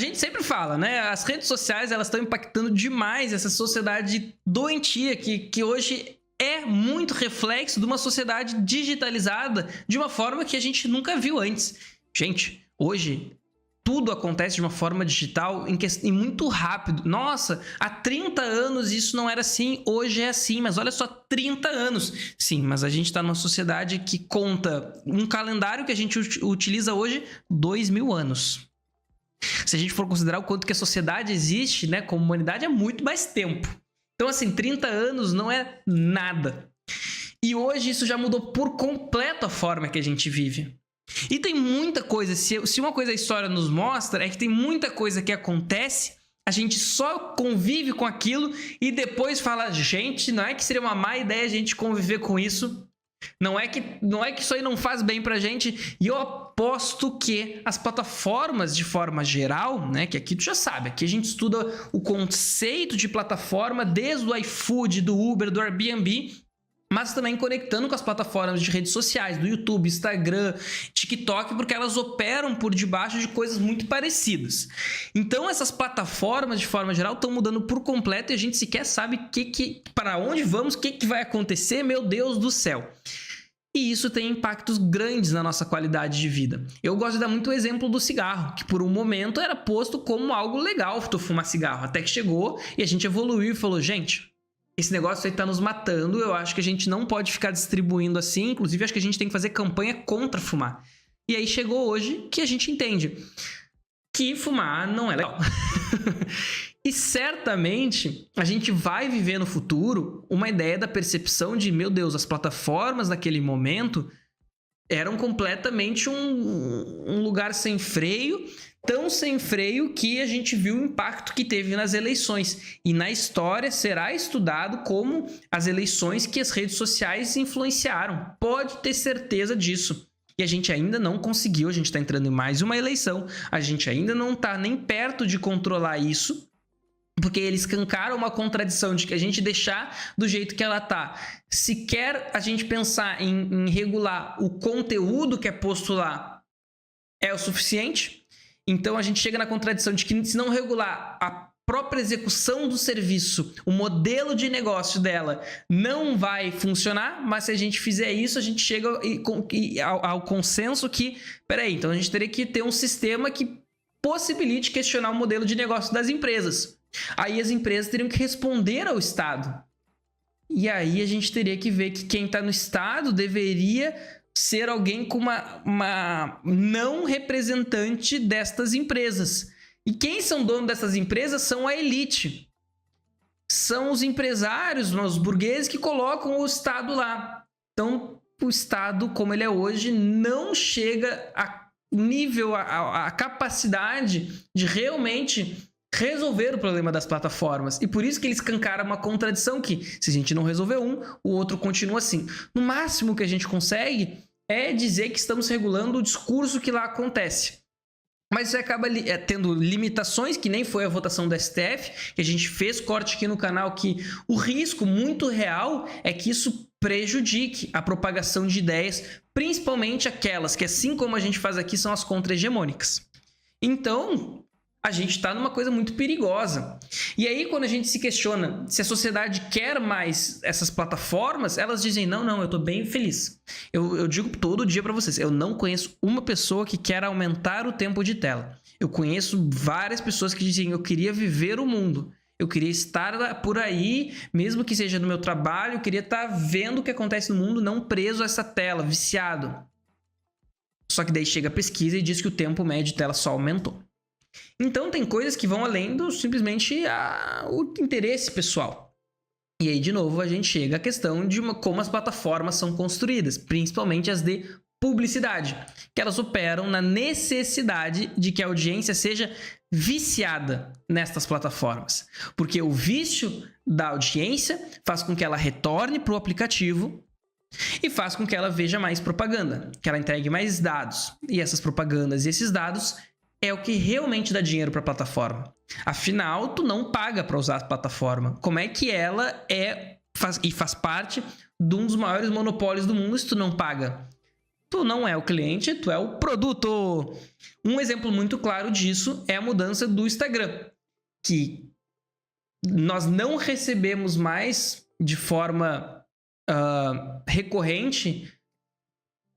gente sempre fala, né? As redes sociais, elas estão impactando demais essa sociedade doentia que hoje é muito reflexo de uma sociedade digitalizada de uma forma que a gente nunca viu antes. Gente, hoje tudo acontece de uma forma digital e muito rápido. Nossa, há 30 anos isso não era assim, hoje é assim, mas olha só, 30 anos. Sim, mas a gente está numa sociedade que conta um calendário que a gente utiliza hoje 2000 anos. Se a gente for considerar o quanto que a sociedade existe, né, como humanidade, é muito mais tempo. Então, assim, 30 anos não é nada. E hoje isso já mudou por completo a forma que a gente vive. E tem muita coisa, se uma coisa a história nos mostra, é que tem muita coisa que acontece, a gente só convive com aquilo e depois fala, gente, não é que seria uma má ideia a gente conviver com isso? Não é que isso aí não faz bem pra gente. E eu aposto que as plataformas de forma geral, né, que aqui tu já sabe, aqui a gente estuda o conceito de plataforma desde o iFood, do Uber, do Airbnb, mas também conectando com as plataformas de redes sociais, do YouTube, Instagram, TikTok, porque elas operam por debaixo de coisas muito parecidas. Então essas plataformas, de forma geral, estão mudando por completo e a gente sequer sabe para onde vamos, o que vai acontecer, meu Deus do céu. E isso tem impactos grandes na nossa qualidade de vida. Eu gosto de dar muito o exemplo do cigarro, que por um momento era posto como algo legal tu fumar cigarro, até que chegou e a gente evoluiu e falou, gente, esse negócio aí tá nos matando, eu acho que a gente não pode ficar distribuindo assim, inclusive acho que a gente tem que fazer campanha contra fumar. E aí chegou hoje que a gente entende que fumar não é legal. E certamente a gente vai viver no futuro uma ideia da percepção de, meu Deus, as plataformas naquele momento eram completamente um lugar sem freio, tão sem freio que a gente viu o impacto que teve nas eleições. E na história será estudado como as eleições que as redes sociais influenciaram. Pode ter certeza disso. E a gente ainda não conseguiu, a gente está entrando em mais uma eleição, a gente ainda não está nem perto de controlar isso, porque eles escancaram uma contradição de que a gente deixar do jeito que ela tá. Se quer a gente pensar em regular o conteúdo que é posto lá, é o suficiente. Então a gente chega na contradição de que se não regular a própria execução do serviço, o modelo de negócio dela não vai funcionar, mas se a gente fizer isso, a gente chega ao consenso que, peraí, então a gente teria que ter um sistema que possibilite questionar o modelo de negócio das empresas. Aí as empresas teriam que responder ao Estado. E aí a gente teria que ver que quem está no Estado deveria ser alguém com uma não representante destas empresas. E quem são donos dessas empresas são a elite. São os empresários, os burgueses que colocam o Estado lá. Então, o Estado, como ele é hoje, não chega a nível, a capacidade de realmente resolver o problema das plataformas. E por isso que eles escancaram uma contradição que, se a gente não resolver um, o outro continua assim. No máximo que a gente consegue é dizer que estamos regulando o discurso que lá acontece. Mas isso acaba tendo limitações, que nem foi a votação do STF, que a gente fez corte aqui no canal, que o risco muito real é que isso prejudique a propagação de ideias, principalmente aquelas que, assim como a gente faz aqui, são as contra-hegemônicas. Então, a gente está numa coisa muito perigosa. E aí, quando a gente se questiona se a sociedade quer mais essas plataformas, elas dizem, não, eu estou bem feliz. Eu digo todo dia para vocês, eu não conheço uma pessoa que quer aumentar o tempo de tela. Eu conheço várias pessoas que dizem, eu queria viver o mundo. Eu queria estar por aí, mesmo que seja no meu trabalho, eu queria estar vendo o que acontece no mundo, não preso a essa tela, viciado. Só que daí chega a pesquisa e diz que o tempo médio de tela só aumentou. Então tem coisas que vão além do simplesmente o interesse pessoal. E aí, de novo, a gente chega à questão de como as plataformas são construídas, principalmente as de publicidade, que elas operam na necessidade de que a audiência seja viciada nestas plataformas. Porque o vício da audiência faz com que ela retorne para o aplicativo e faz com que ela veja mais propaganda, que ela entregue mais dados. E essas propagandas e esses dados é o que realmente dá dinheiro para a plataforma. Afinal, tu não paga para usar a plataforma. Como é que ela faz parte de um dos maiores monopólios do mundo se tu não paga? Tu não é o cliente, tu é o produto. Um exemplo muito claro disso é a mudança do Instagram, que nós não recebemos mais de forma recorrente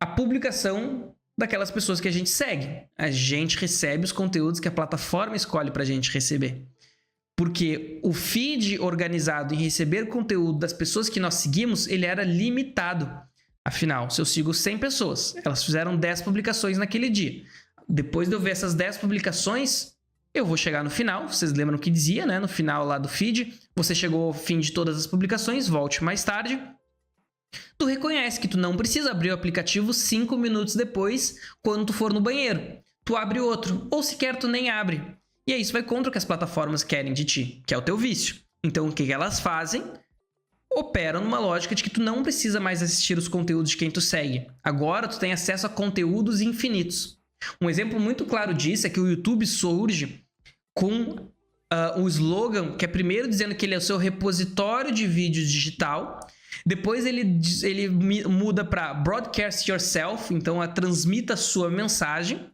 a publicação daquelas pessoas que a gente segue. A gente recebe os conteúdos que a plataforma escolhe para a gente receber. Porque o feed organizado em receber conteúdo das pessoas que nós seguimos, ele era limitado. Afinal, se eu sigo 100 pessoas, elas fizeram 10 publicações naquele dia. Depois de eu ver essas 10 publicações, eu vou chegar no final. Vocês lembram o que dizia, né? No final lá do feed, você chegou ao fim de todas as publicações, volte mais tarde. Tu reconhece que tu não precisa abrir o aplicativo 5 minutos depois, quando tu for no banheiro. Tu abre outro, ou sequer tu nem abre. E aí isso vai contra o que as plataformas querem de ti, que é o teu vício. Então o que elas fazem? Operam numa lógica de que tu não precisa mais assistir os conteúdos de quem tu segue. Agora tu tem acesso a conteúdos infinitos. Um exemplo muito claro disso é que o YouTube surge com o slogan, que é primeiro dizendo que ele é o seu repositório de vídeo digital. Depois ele muda para Broadcast Yourself, então transmita a sua mensagem.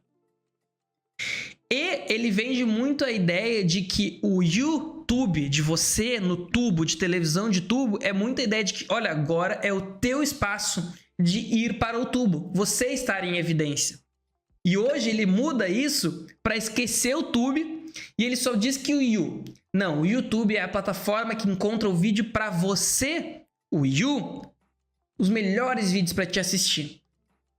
E ele vende muito a ideia de que o YouTube de você no tubo, de televisão de tubo, é muita ideia de que, olha, agora é o teu espaço de ir para o tubo, você estar em evidência. E hoje ele muda isso para esquecer o tube e ele só diz que o YouTube é a plataforma que encontra o vídeo para você, os melhores vídeos para te assistir.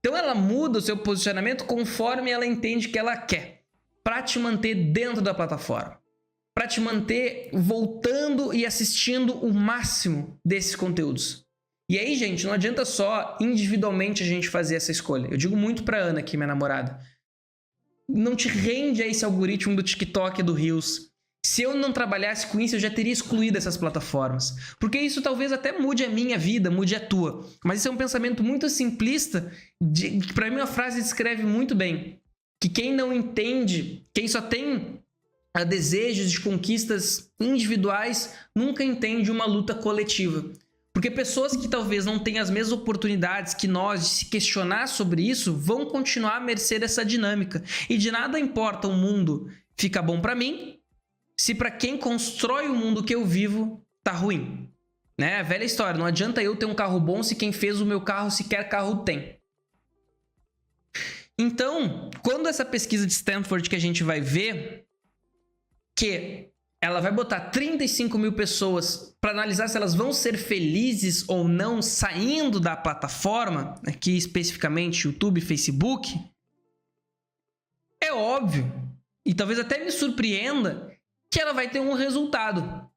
Então ela muda o seu posicionamento conforme ela entende que ela quer, para te manter dentro da plataforma, para te manter voltando e assistindo o máximo desses conteúdos. E aí, gente, não adianta só individualmente a gente fazer essa escolha. Eu digo muito pra Ana aqui, minha namorada. Não te rende a esse algoritmo do TikTok e do Reels. Se eu não trabalhasse com isso, eu já teria excluído essas plataformas. Porque isso talvez até mude a minha vida, mude a tua. Mas isso é um pensamento muito simplista, que pra mim uma frase descreve muito bem. Que quem não entende, quem só tem desejos de conquistas individuais, nunca entende uma luta coletiva. Porque pessoas que talvez não tenham as mesmas oportunidades que nós de se questionar sobre isso, vão continuar à mercê dessa dinâmica. E de nada importa o mundo fica bom para mim, se para quem constrói o mundo que eu vivo tá ruim. Né? A velha história, não adianta eu ter um carro bom se quem fez o meu carro sequer carro tem. Então, quando essa pesquisa de Stanford que a gente vai ver, que ela vai botar 35 mil pessoas para analisar se elas vão ser felizes ou não saindo da plataforma, aqui especificamente YouTube, Facebook, é óbvio, e talvez até me surpreenda, que ela vai ter um resultado.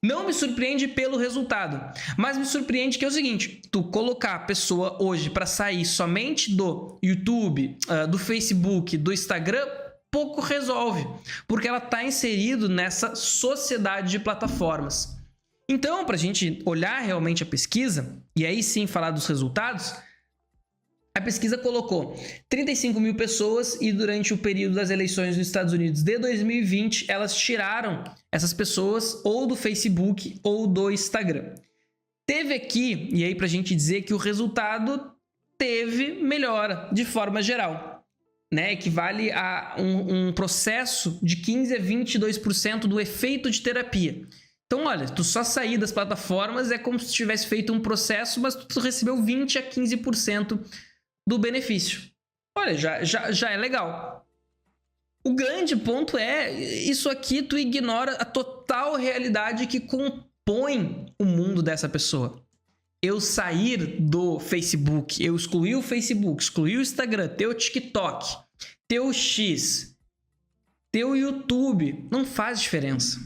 Não me surpreende pelo resultado, mas me surpreende que é o seguinte, tu colocar a pessoa hoje para sair somente do YouTube, do Facebook, do Instagram, pouco resolve, porque ela está inserido nessa sociedade de plataformas. Então, para a gente olhar realmente a pesquisa, e aí sim falar dos resultados, a pesquisa colocou 35 mil pessoas e durante o período das eleições nos Estados Unidos de 2020, elas tiraram essas pessoas ou do Facebook ou do Instagram. Teve aqui, e aí para a gente dizer que o resultado teve melhora de forma geral, né? Equivale a um processo de 15 a 22% do efeito de terapia. Então, olha, tu só sair das plataformas é como se tivesse feito um processo, mas tu recebeu 20 a 15% do benefício. Olha, já é legal. O grande ponto é, isso aqui tu ignora a total realidade que compõe o mundo dessa pessoa. Eu sair do Facebook, eu excluir o Facebook, excluir o Instagram, teu TikTok, teu X, teu YouTube, não faz diferença.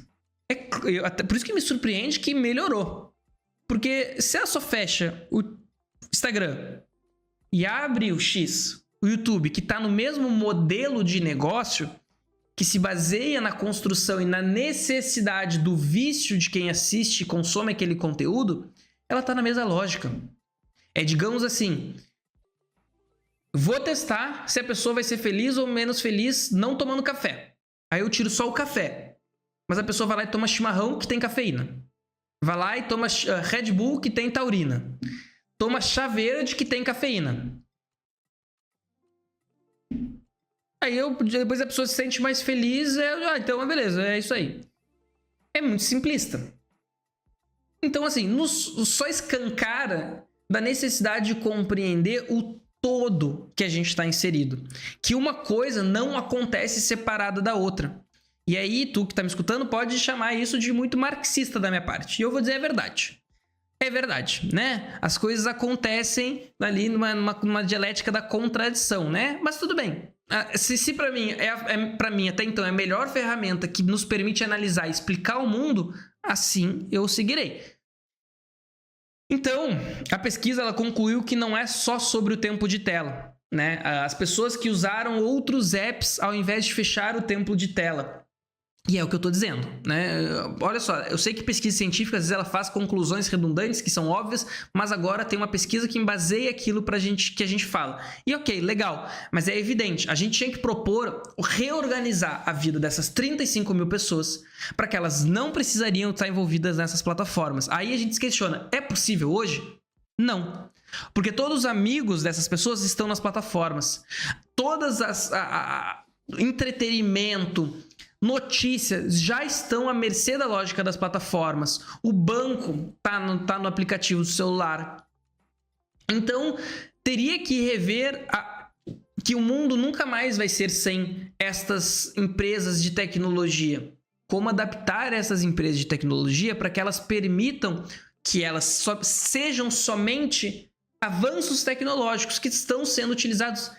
Por isso que me surpreende que melhorou. Porque se ela só fecha o Instagram e abre o X, o YouTube, que está no mesmo modelo de negócio, que se baseia na construção e na necessidade do vício de quem assiste e consome aquele conteúdo, ela está na mesma lógica. É, digamos assim, vou testar se a pessoa vai ser feliz ou menos feliz não tomando café. Aí eu tiro só o café. Mas a pessoa vai lá e toma chimarrão que tem cafeína. Vai lá e toma Red Bull que tem taurina. Toma chá verde que tem cafeína. Aí depois a pessoa se sente mais feliz, então beleza, é isso aí. É muito simplista. Então, assim, só escancara da necessidade de compreender o todo que a gente está inserido. Que uma coisa não acontece separada da outra. E aí, tu que está me escutando pode chamar isso de muito marxista da minha parte. E eu vou dizer a verdade. É verdade, né? As coisas acontecem ali numa dialética da contradição, né? Mas tudo bem. Se para mim, para mim até então é a melhor ferramenta que nos permite analisar e explicar o mundo, assim eu seguirei. Então, a pesquisa ela concluiu que não é só sobre o tempo de tela, né? As pessoas que usaram outros apps ao invés de fechar o tempo de tela. E é o que eu tô dizendo, né? Olha só, eu sei que pesquisa científica, às vezes ela faz conclusões redundantes, que são óbvias, mas agora tem uma pesquisa que embaseia aquilo que a gente fala. E ok, legal, mas é evidente, a gente tinha que propor reorganizar a vida dessas 35 mil pessoas para que elas não precisariam estar envolvidas nessas plataformas. Aí a gente se questiona, é possível hoje? Não. Porque todos os amigos dessas pessoas estão nas plataformas. Todas entretenimento, notícias já estão à mercê da lógica das plataformas. O banco tá no aplicativo do celular. Então, teria que rever que o mundo nunca mais vai ser sem estas empresas de tecnologia. Como adaptar essas empresas de tecnologia para que elas permitam que elas sejam somente avanços tecnológicos que estão sendo utilizados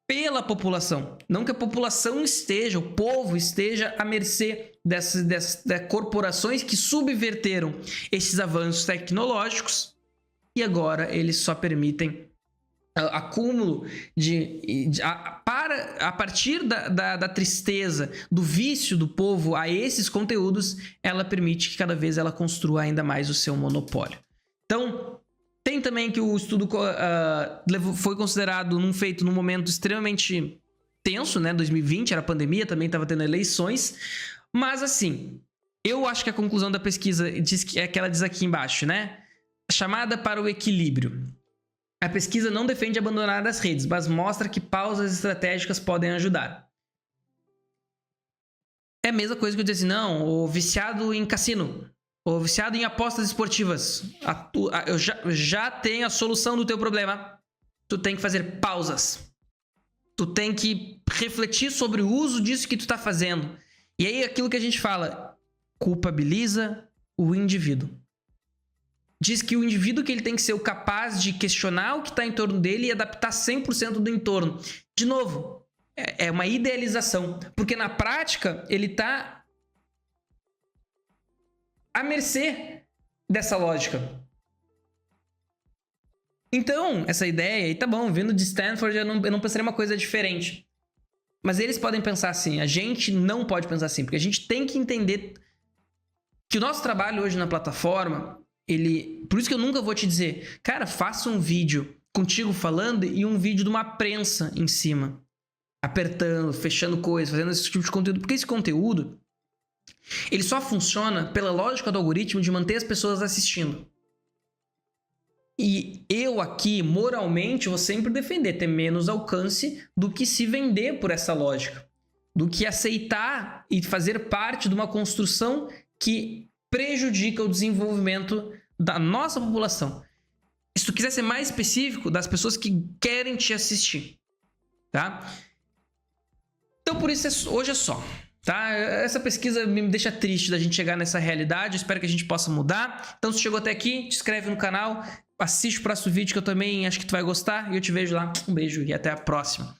pela população. Não que a população esteja, o povo esteja à mercê dessas corporações que subverteram esses avanços tecnológicos e agora eles só permitem acúmulo a partir da tristeza, do vício do povo a esses conteúdos, ela permite que cada vez ela construa ainda mais o seu monopólio. Então, tem também que o estudo foi considerado feito num momento extremamente tenso, né? 2020, era pandemia, também estava tendo eleições. Mas, assim, eu acho que a conclusão da pesquisa é que ela diz aqui embaixo, né? Chamada para o equilíbrio. A pesquisa não defende abandonar as redes, mas mostra que pausas estratégicas podem ajudar. É a mesma coisa que eu dizer assim, não, o viciado em cassino, ou viciado em apostas esportivas, eu já tenho a solução do teu problema. Tu tem que fazer pausas. Tu tem que refletir sobre o uso disso que tu tá fazendo. E aí aquilo que a gente fala, culpabiliza o indivíduo. Diz que o indivíduo que ele tem que ser o capaz de questionar o que está em torno dele e adaptar 100% do entorno. De novo, é uma idealização. Porque na prática, ele está à mercê dessa lógica. Então, essa ideia, e tá bom, vindo de Stanford, eu não pensaria uma coisa diferente. Mas eles podem pensar assim, a gente não pode pensar assim, porque a gente tem que entender que o nosso trabalho hoje na plataforma, por isso que eu nunca vou te dizer, cara, faça um vídeo contigo falando e um vídeo de uma prensa em cima, apertando, fechando coisas, fazendo esse tipo de conteúdo, porque esse conteúdo ele só funciona pela lógica do algoritmo de manter as pessoas assistindo. E eu aqui, moralmente, vou sempre defender ter menos alcance do que se vender por essa lógica. Do que aceitar e fazer parte de uma construção que prejudica o desenvolvimento da nossa população. Se tu quiser ser mais específico, das pessoas que querem te assistir, tá? Então, por isso, hoje é só. Tá? Essa pesquisa me deixa triste da gente chegar nessa realidade. Eu espero que a gente possa mudar. Então, se chegou até aqui, te inscreve no canal, assiste o próximo vídeo que eu também acho que tu vai gostar e eu te vejo lá. Um beijo e até a próxima.